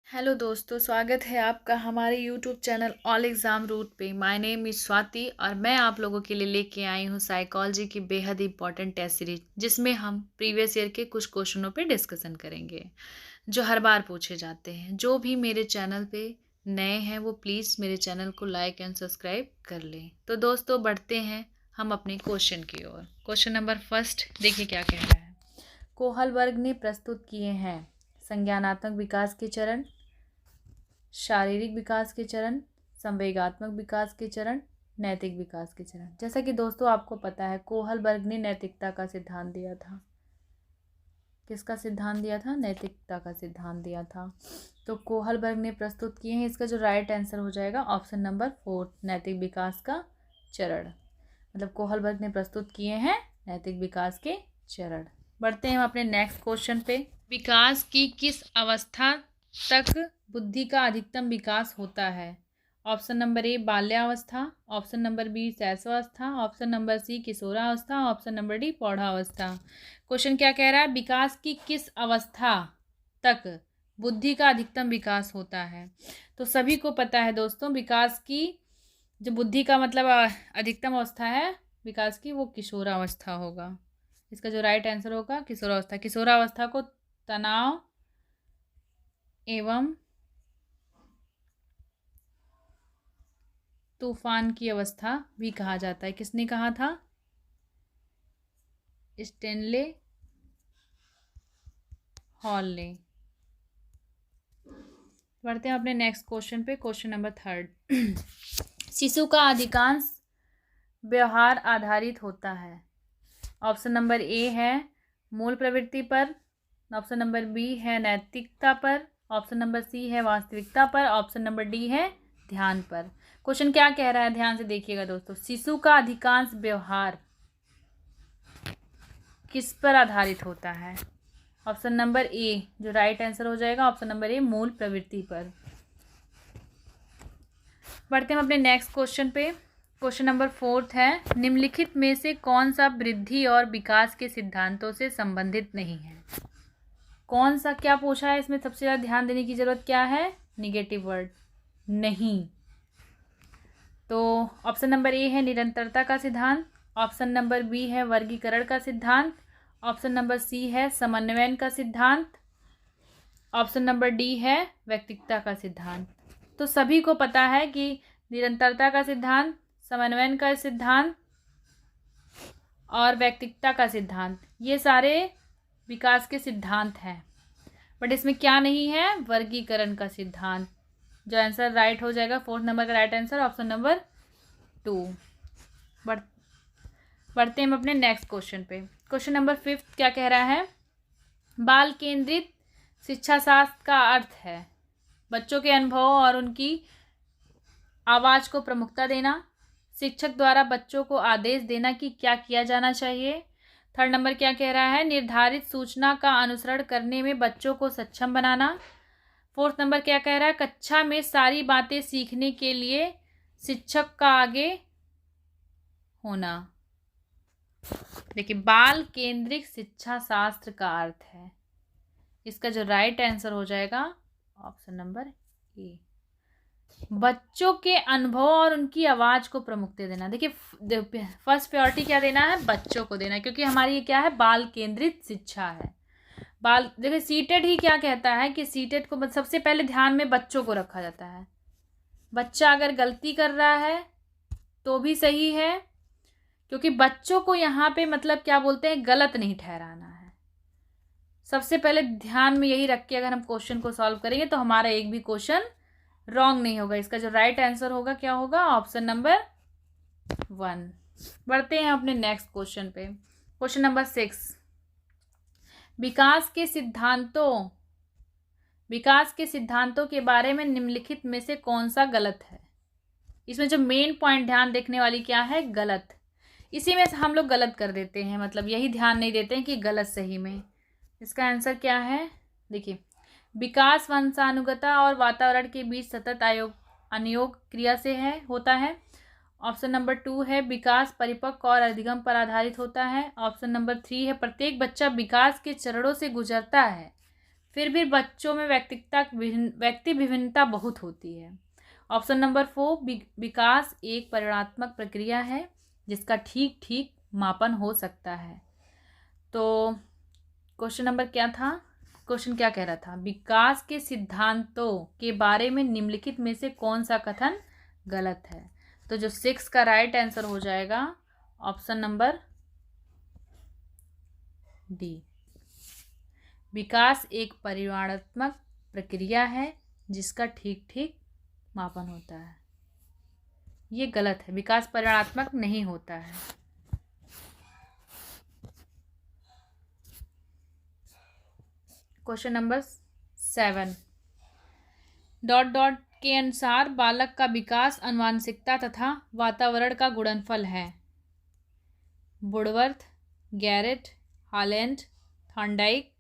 Hello दोस्तों, स्वागत है आपका हमारे YouTube channel all exam root पे। माय नेम इज़ स्वाति और मैं आप लोगों के लिए लेके आई हूँ साइकोलॉजी की बेहद इंपॉर्टेंट टेस्ट सीरीज, जिसमें हम प्रीवियस ईयर के कुछ क्वेश्चनों पे डिस्कशन करेंगे जो हर बार पूछे जाते हैं। जो भी मेरे चैनल पे नए हैं वो प्लीज़ मेरे चैनल को लाइक एंड सब्सक्राइब कर लें। तो दोस्तों बढ़ते हैं हम अपने क्वेश्चन की ओर। क्वेश्चन नंबर फर्स्ट देखिए क्या कह रहा है। कोहलबर्ग ने प्रस्तुत किए हैं संज्ञानात्मक विकास के चरण, शारीरिक विकास के चरण, संवेगात्मक विकास के चरण, नैतिक विकास के चरण। जैसा कि दोस्तों आपको पता है कोहलबर्ग ने नैतिकता का सिद्धांत दिया था। किसका सिद्धांत दिया था? नैतिकता का सिद्धांत दिया था। तो कोहलबर्ग ने प्रस्तुत किए हैं, इसका जो राइट आंसर हो जाएगा ऑप्शन नंबर 4, नैतिक विकास का चरण। मतलब कोहलबर्ग ने प्रस्तुत किए हैं नैतिक विकास के चरण। बढ़ते हैं हम अपने नेक्स्ट क्वेश्चन पे। विकास की किस अवस्था तक बुद्धि का अधिकतम विकास होता है? ऑप्शन नंबर ए बाल्यावस्था, ऑप्शन नंबर बी शैशवावस्था, ऑप्शन नंबर सी किशोरावस्था, ऑप्शन नंबर डी प्रौढ़ावस्था। क्वेश्चन क्या कह रहा है? विकास की किस अवस्था तक बुद्धि का अधिकतम विकास होता है? तो सभी को पता है दोस्तों, विकास की जो बुद्धि का मतलब अधिकतम अवस्था है विकास की, वो किशोरावस्था होगा। इसका जो राइट आंसर होगा किशोरावस्था। किशोरावस्था को तनाव एवं तूफान की अवस्था भी कहा जाता है। किसने कहा था? स्टेनले हॉल ने। बढ़ते हैं अपने नेक्स्ट क्वेश्चन पे। क्वेश्चन नंबर 3 शिशु का अधिकांश व्यवहार आधारित होता है। ऑप्शन नंबर ए है मूल प्रवृत्ति पर, ऑप्शन नंबर बी है नैतिकता पर, ऑप्शन नंबर सी है वास्तविकता पर, ऑप्शन नंबर डी है ध्यान पर। क्वेश्चन क्या कह रहा है, ध्यान से देखिएगा दोस्तों। शिशु का अधिकांश व्यवहार किस पर आधारित होता है? ऑप्शन नंबर ए जो राइट आंसर हो जाएगा, ऑप्शन नंबर ए मूल प्रवृत्ति पर। बढ़ते हैं अपने नेक्स्ट क्वेश्चन पे। क्वेश्चन नंबर 4 है, निम्नलिखित में से कौन सा वृद्धि और विकास के सिद्धांतों से संबंधित नहीं है? कौन सा, क्या पूछा है इसमें? सबसे ज़्यादा ध्यान देने की जरूरत क्या है? निगेटिव वर्ड, नहीं। तो ऑप्शन नंबर ए है निरंतरता का सिद्धांत, ऑप्शन नंबर बी है वर्गीकरण का सिद्धांत, ऑप्शन नंबर सी है समन्वयन का सिद्धांत, ऑप्शन नंबर डी है व्यक्तिकता का सिद्धांत। तो सभी को पता है कि निरंतरता का सिद्धांत, समन्वयन का सिद्धांत और व्यक्तिकता का सिद्धांत, ये सारे विकास के सिद्धांत हैं। बट इसमें क्या नहीं है? वर्गीकरण का सिद्धांत। जो आंसर राइट हो जाएगा, 4 नंबर का राइट आंसर ऑप्शन नंबर 2। बढ़ते हैं हम अपने नेक्स्ट क्वेश्चन पे। क्वेश्चन नंबर 5 क्या कह रहा है? बाल केंद्रित शिक्षा शास्त्र का अर्थ है बच्चों के अनुभव और उनकी आवाज़ को प्रमुखता देना, शिक्षक द्वारा बच्चों को आदेश देना कि क्या किया जाना चाहिए। 3rd नंबर क्या कह रहा है? निर्धारित सूचना का अनुसरण करने में बच्चों को सक्षम बनाना। 4th नंबर क्या कह रहा है? कक्षा में सारी बातें सीखने के लिए शिक्षक का आगे होना। देखिए, बाल केंद्रित शिक्षा शास्त्र का अर्थ है, इसका जो राइट आंसर हो जाएगा ऑप्शन नंबर ए, बच्चों के अनुभव और उनकी आवाज़ को प्रमुखता देना। देखिए, फर्स्ट प्रायोरिटी क्या देना है? बच्चों को देना, क्योंकि हमारी ये क्या है? बाल केंद्रित शिक्षा है। बाल, देखिए सीटेट ही क्या कहता है कि सीटेट को सबसे पहले ध्यान में बच्चों को रखा जाता है। बच्चा अगर गलती कर रहा है तो भी सही है, क्योंकि बच्चों को यहाँ पे मतलब क्या बोलते हैं, गलत नहीं ठहराना है। सबसे पहले ध्यान में यही रख के अगर हम क्वेश्चन को सॉल्व करेंगे तो हमारा एक भी क्वेश्चन रॉन्ग नहीं होगा। इसका जो राइट आंसर होगा क्या होगा? Option number 1। बढ़ते हैं अपने नेक्स्ट क्वेश्चन पे। क्वेश्चन नंबर 6, विकास के सिद्धांतों के बारे में निम्नलिखित में से कौन सा गलत है? इसमें जो मेन पॉइंट ध्यान देखने वाली क्या है? गलत। इसी में हम लोग गलत कर देते हैं, मतलब यही ध्यान नहीं देते हैं कि गलत सही में। इसका आंसर क्या है? देखिए, विकास वंशानुगता और वातावरण के बीच सतत अनुयोग क्रिया से होता है। ऑप्शन नंबर 2 है विकास परिपक्व और अधिगम पर आधारित होता है। ऑप्शन नंबर 3 है प्रत्येक बच्चा विकास के चरणों से गुजरता है फिर भी बच्चों में व्यक्ति विभिन्नता बहुत होती है। ऑप्शन नंबर 4, विकास एक परिमाणात्मक प्रक्रिया है जिसका ठीक ठीक मापन हो सकता है। तो क्वेश्चन नंबर क्या था, क्वेश्चन क्या कह रहा था, विकास के सिद्धांतों के बारे में निम्नलिखित में से कौन सा कथन गलत है। तो जो 6 का राइट आंसर हो जाएगा ऑप्शन नंबर डी, विकास एक परिमाणात्मक प्रक्रिया है जिसका ठीक ठीक मापन होता है। ये गलत है, विकास परिमाणात्मक नहीं होता है। क्वेश्चन नंबर 7, डॉट डॉट के अनुसार बालक का विकास आनुवंशिकता तथा वातावरण का गुणनफल है। Woodworth, Garrett, Holland, Thorndike.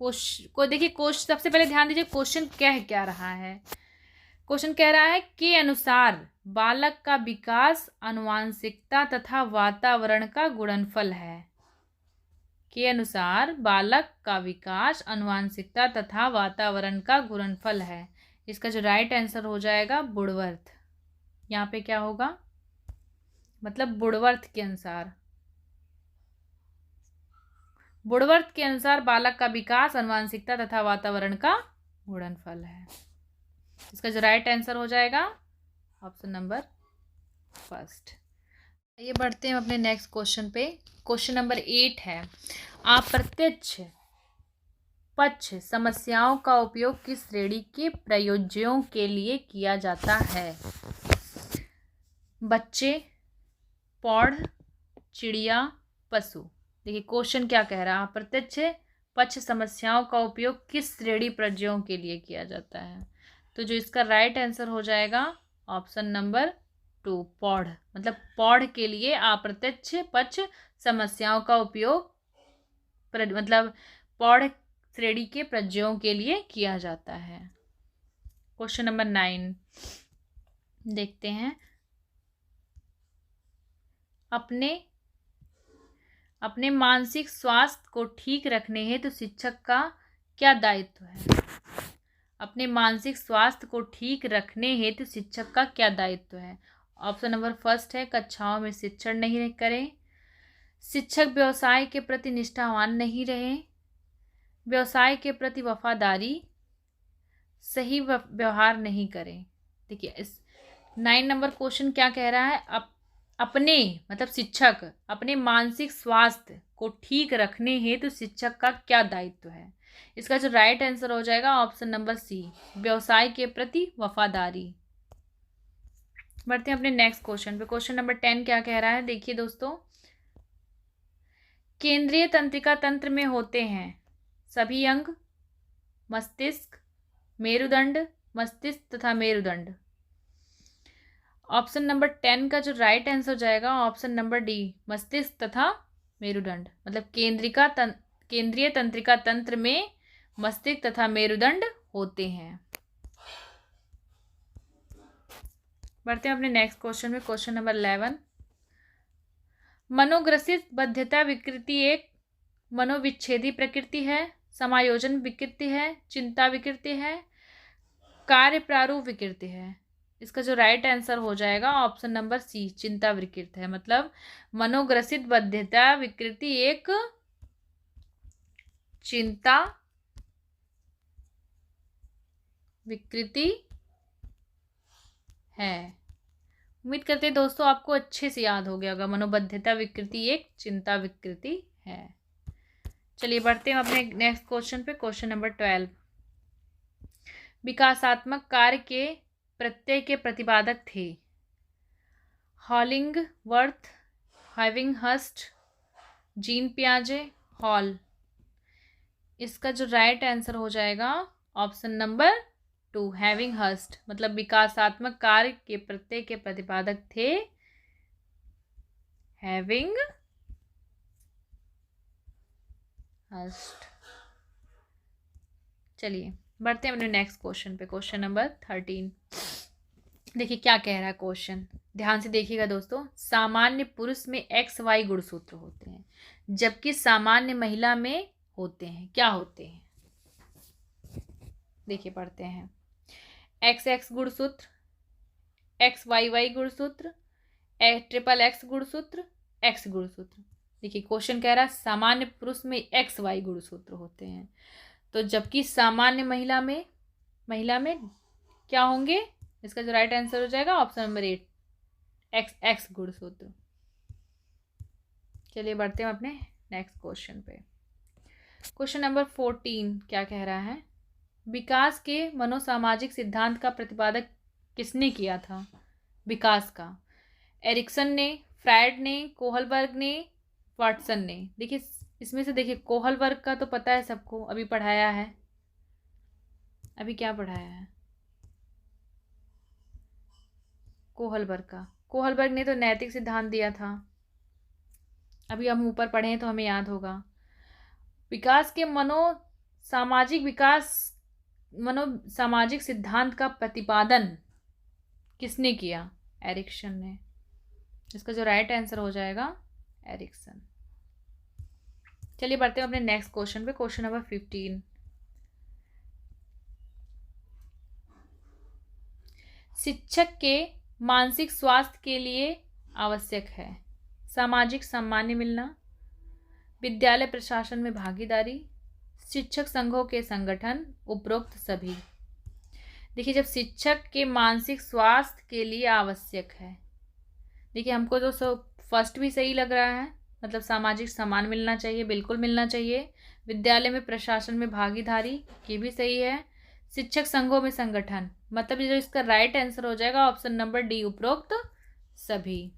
को देखिए, सबसे पहले ध्यान दीजिए क्वेश्चन क्या रहा है। क्वेश्चन कह रहा है के अनुसार बालक का विकास आनुवंशिकता तथा वातावरण का गुणनफल है। के अनुसार बालक का विकास आनुवंशिकता तथा वातावरण का गुणनफल है। इसका जो राइट आंसर हो जाएगा वुडवर्थ। यहाँ पे क्या होगा, मतलब वुडवर्थ के अनुसार, वुडवर्थ के अनुसार बालक का विकास आनुवंशिकता तथा वातावरण का गुणनफल है। इसका जो राइट आंसर हो जाएगा ऑप्शन नंबर 1। ये बढ़ते हैं अपने नेक्स्ट क्वेश्चन पे। क्वेश्चन नंबर 8 है, अप्रत्यक्ष पक्ष समस्याओं का उपयोग किस श्रेणी के प्रयोज्यों के लिए किया जाता है। बच्चे, पौध, चिड़िया, पशु। देखिए क्वेश्चन क्या कह रहा है, अप्रत्यक्ष पक्ष समस्याओं का उपयोग किस श्रेणी प्रयोज्यों के लिए किया जाता है। तो जो इसका राइट आंसर हो जाएगा ऑप्शन नंबर 2, पौध। मतलब पौध के लिए अप्रत्यक्ष पक्ष समस्याओं का उपयोग मतलब पौध श्रेणी के प्रयोज्यों के लिए किया जाता है। क्वेश्चन नंबर 9 देखते हैं, अपने मानसिक स्वास्थ्य को ठीक रखने हेतु शिक्षक का क्या दायित्व है। अपने मानसिक स्वास्थ्य को ठीक रखने हेतु शिक्षक का क्या दायित्व है। ऑप्शन नंबर 1 है, कक्षाओं में शिक्षण नहीं करें, शिक्षक व्यवसाय के प्रति निष्ठावान नहीं रहे, व्यवसाय के प्रति वफादारी, सही व्यवहार नहीं करें। देखिए इस 9 नंबर क्वेश्चन क्या कह रहा है, अपने मतलब शिक्षक अपने मानसिक स्वास्थ्य को ठीक रखने हेतु शिक्षक का क्या दायित्व है। इसका जो राइट आंसर हो जाएगा ऑप्शन नंबर सी, व्यवसाय के प्रति वफादारी। बढ़ते हैं अपने नेक्स्ट क्वेश्चन पे। क्वेश्चन नंबर 10 क्या कह रहा है, देखिए दोस्तों, केंद्रीय तंत्रिका तंत्र में होते हैं सभी अंग, मस्तिष्क, मेरुदंड, मस्तिष्क तथा मेरुदंड। ऑप्शन नंबर 10 का जो राइट आंसर हो जाएगा ऑप्शन नंबर डी, मस्तिष्क तथा मेरुदंड। मतलब केंद्रीय तंत्रिका तंत्र में मस्तिष्क तथा मेरुदंड होते हैं। बढ़ते हैं अपने नेक्स्ट क्वेश्चन में। क्वेश्चन नंबर 11, मनोग्रसित बाध्यता विकृति एक मनोविच्छेदी प्रकृति है, समायोजन विकृति है, चिंता विकृति है, कार्य प्रारूप विकृति है। इसका जो राइट आंसर हो जाएगा ऑप्शन नंबर सी, चिंता विकृत है। मतलब मनोग्रसित बाध्यता विकृति एक चिंता विकृति है। उम्मीद करते हैं दोस्तों आपको अच्छे से याद हो गया होगा, मनोबद्धता विकृति एक चिंता विकृति है। चलिए बढ़ते हैं अपने नेक्स्ट क्वेश्चन पे। क्वेश्चन नंबर 12, विकासात्मक कार्य के प्रत्यय के प्रतिपादक थे हॉलिंगवर्थ, हैविंगहर्स्ट, जीन पियाजे, हॉल। इसका जो राइट आंसर हो जाएगा ऑप्शन नंबर 2, हैविंगहर्स्ट। मतलब विकासात्मक कार्य के प्रत्यय के प्रतिपादक थे हैविंगहर्स्ट। चलिए बढ़ते हैं अपने नेक्स्ट क्वेश्चन पे। क्वेश्चन नंबर 13, देखिए क्या कह रहा है क्वेश्चन, ध्यान से देखिएगा दोस्तों। सामान्य पुरुष में XY गुणसूत्र होते हैं जबकि सामान्य महिला में होते हैं, क्या होते हैं। देखिए पढ़ते हैं। एक्स एक्स गुणसूत्र, एक्स वाई वाई गुणसूत्र, ट्रिपल एक्स गुणसूत्र, एक्स गुणसूत्र। देखिए क्वेश्चन कह रहा है सामान्य पुरुष में एक्स वाई गुणसूत्र होते हैं, तो जबकि सामान्य महिला में क्या होंगे? इसका जो राइट आंसर हो जाएगा ऑप्शन नंबर 8, एक्स एक्स गुणसूत्र। चलिए बढ़ते हैं अपने नेक्स्ट क्वेश्चन पे। क्वेश्चन नंबर 14 क्या कह रहा है? विकास के मनोसामाजिक सिद्धांत का प्रतिपादक किसने किया था? विकास का एरिक्सन ने, फ्रायड ने, कोहलबर्ग ने, वाटसन ने। देखिए इसमें से देखिए कोहलबर्ग का तो पता है सबको, अभी पढ़ाया है। अभी क्या पढ़ाया है? कोहलबर्ग ने तो नैतिक सिद्धांत दिया था। अभी हम ऊपर पढ़े हैं तो हमें याद होगा। विकास के मनोसामाजिक सिद्धांत का प्रतिपादन किसने किया? एरिक्सन ने। इसका जो राइट आंसर हो जाएगा एरिक्सन। चलिए बढ़ते हैं अपने नेक्स्ट क्वेश्चन पे। Question number 15। शिक्षक के मानसिक स्वास्थ्य के लिए आवश्यक है सामाजिक सम्मान मिलना, विद्यालय प्रशासन में भागीदारी, शिक्षक संघों के संगठन, उपरोक्त सभी। देखिए जब शिक्षक के मानसिक स्वास्थ्य के लिए आवश्यक है, देखिए हमको तो फर्स्ट भी सही लग रहा है, मतलब सामाजिक सम्मान मिलना चाहिए, बिल्कुल मिलना चाहिए। विद्यालय में प्रशासन में भागीदारी, ये भी सही है। शिक्षक संघों में संगठन, मतलब ये जो इसका राइट आंसर हो जाएगा ऑप्शन नंबर डी, उपरोक्त सभी।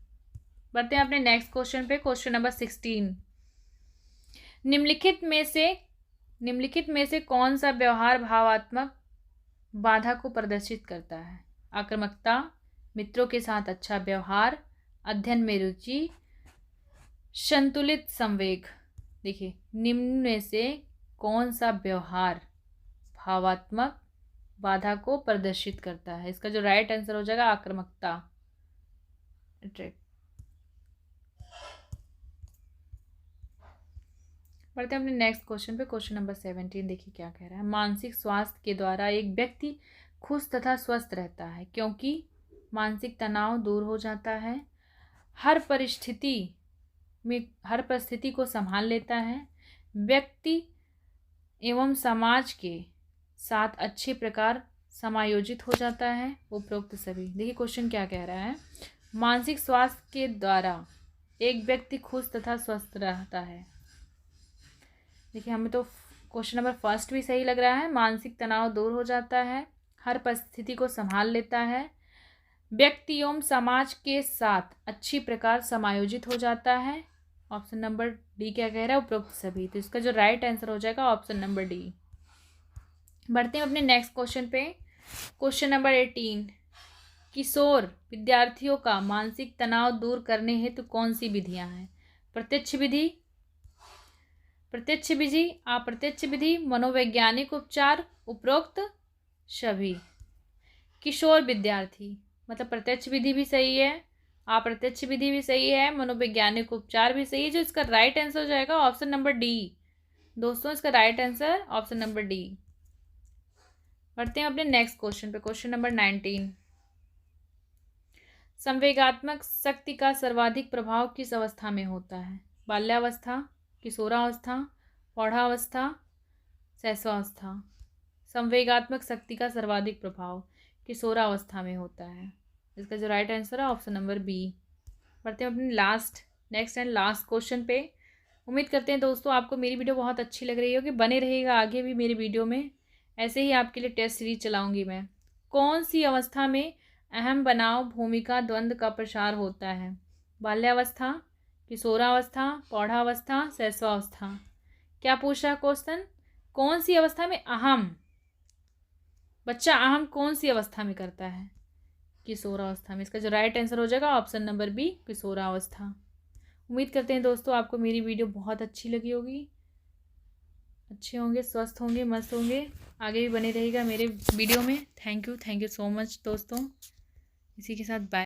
बढ़ते हैं अपने नेक्स्ट क्वेश्चन पे। Question number 16। निम्नलिखित में से कौन सा व्यवहार भावात्मक बाधा को प्रदर्शित करता है? आक्रामकता, मित्रों के साथ अच्छा व्यवहार, अध्ययन में रुचि, संतुलित संवेग। देखिए निम्न में से कौन सा व्यवहार भावात्मक बाधा को प्रदर्शित करता है? इसका जो राइट आंसर हो जाएगा आक्रामकता। बढ़ते हैं अपने नेक्स्ट क्वेश्चन पे। क्वेश्चन नंबर 17 देखिए क्या कह रहा है। मानसिक स्वास्थ्य के द्वारा एक व्यक्ति खुश तथा स्वस्थ रहता है क्योंकि मानसिक तनाव दूर हो जाता है, हर परिस्थिति को संभाल लेता है, व्यक्ति एवं समाज के साथ अच्छे प्रकार समायोजित हो जाता है, उपरोक्त सभी। देखिए क्वेश्चन क्या कह रहा है। मानसिक स्वास्थ्य के द्वारा एक व्यक्ति खुश तथा स्वस्थ रहता है। देखिए हमें तो क्वेश्चन नंबर फर्स्ट भी सही लग रहा है। मानसिक तनाव दूर हो जाता है, हर परिस्थिति को संभाल लेता है, व्यक्ति एवं समाज के साथ अच्छी प्रकार समायोजित हो जाता है। ऑप्शन नंबर डी क्या कह रहा है? उपरोक्त सभी। तो इसका जो राइट आंसर हो जाएगा ऑप्शन नंबर डी। बढ़ते हैं अपने नेक्स्ट क्वेश्चन पे। Question number 18। किशोर विद्यार्थियों का मानसिक तनाव दूर करने हेतु कौन सी विधियां हैं? प्रत्यक्ष विधि, अप्रत्यक्ष विधि, मनोवैज्ञानिक उपचार, उपरोक्त सभी। किशोर विद्यार्थी मतलब प्रत्यक्ष विधि भी सही है, अप्रत्यक्ष विधि भी सही है, मनोवैज्ञानिक उपचार भी सही है। जो इसका राइट आंसर हो जाएगा ऑप्शन नंबर डी। दोस्तों इसका right answer option number D. बढ़ते हैं अपने नेक्स्ट क्वेश्चन पे। Question number 19। संवेगात्मक शक्ति का सर्वाधिक प्रभाव किस अवस्था में होता है? बाल्यावस्था, किशोरावस्था, प्रौढ़ावस्था, शैशवावस्था। संवेगात्मक शक्ति का सर्वाधिक प्रभाव किशोरावस्था में होता है। इसका जो राइट आंसर है ऑप्शन नंबर बी। बढ़ते हैं अपने नेक्स्ट एंड लास्ट क्वेश्चन पे। उम्मीद करते हैं दोस्तों आपको मेरी वीडियो बहुत अच्छी लग रही होगी। बने रहिएगा आगे भी मेरी वीडियो में, ऐसे ही आपके लिए टेस्ट सीरीज चलाऊंगी मैं। कौन सी अवस्था में अहम बनाव भूमिका द्वंद्व का प्रसार होता है? बाल्यावस्था, किशोरावस्था, प्रौढ़ावस्था, शैशवावस्था। क्या पूछ रहा क्वेश्चन? कौन सी अवस्था में बच्चा अहम कौन सी अवस्था में करता है? किशोरावस्था में। इसका जो राइट आंसर हो जाएगा ऑप्शन नंबर बी, किशोरावस्था। उम्मीद करते हैं दोस्तों आपको मेरी वीडियो बहुत अच्छी लगी होगी। अच्छे होंगे, स्वस्थ होंगे, मस्त होंगे। आगे भी बने रहेगा मेरे वीडियो में। थैंक यू सो मच दोस्तों। इसी के साथ बाय।